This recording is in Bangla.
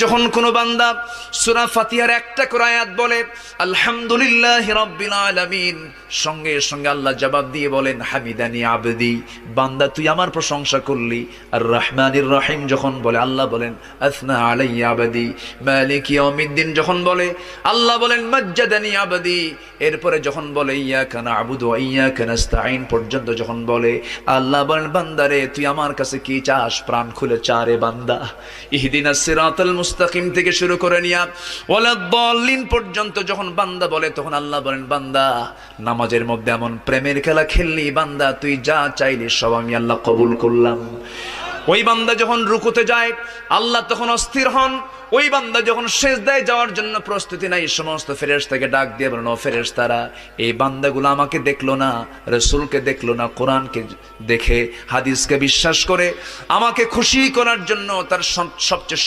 যখন কোনো বান্দা সূরা ফাতিহার একটা করে আয়াত বলে আলহামদুলিল্লাহি রাব্বিল আলামিন, সঙ্গে সঙ্গে আল্লাহ জবাব দিয়ে বলেন হামিদানি আবদি, বান্দা তুই আমার প্রশংসা করলি। আর রহমানির রহিম যখন বলে আল্লাহ বলেন আসনা আলাইয়া আবদি। মালিক ইয়াউমিদ্দিন যখন বলে আল্লাহ বলেন মাজ্জাদানি আবদি। এরপরে যখন বলে ইয়াকা না'বুদু ওয়া ইয়াকা নাস্তাঈন পর্যন্ত যখন বলে আল্লাহ বলেন বান্দারে তুই আমার কাছে কি চাস, প্রাণ খুলে চা রে বান্দা। ইহদিনাস সিরাতাল মুস্তাকিম থেকে শুরু করে নিয়া ওয়ালাদ-দাল্লিন পর্যন্ত যখন বান্দা বলে তখন আল্লাহ বলেন বান্দা নামাজের মধ্যে এমন প্রেমের খেলা খেললি বান্দা, তুই যা চাইলি সব আমি আল্লাহ কবুল করলাম। ওই বান্দা যখন রুকুতে যায় আল্লাহ তখন অস্থির হন। ওই বান্দা যখন সিজদায় যাওয়ার জন্য প্রস্তুতি নাই, সমস্ত ফেরেশতাকে ডাক দিয়ে বলেন ও ফেরেশতারা, এই বান্দাগুলো আমাকে দেখলো না, রাসূলকে দেখলো না, কোরআনকে দেখে হাদিসকে বিশ্বাস করে আমাকে খুশি করার জন্য তার সবচেয়ে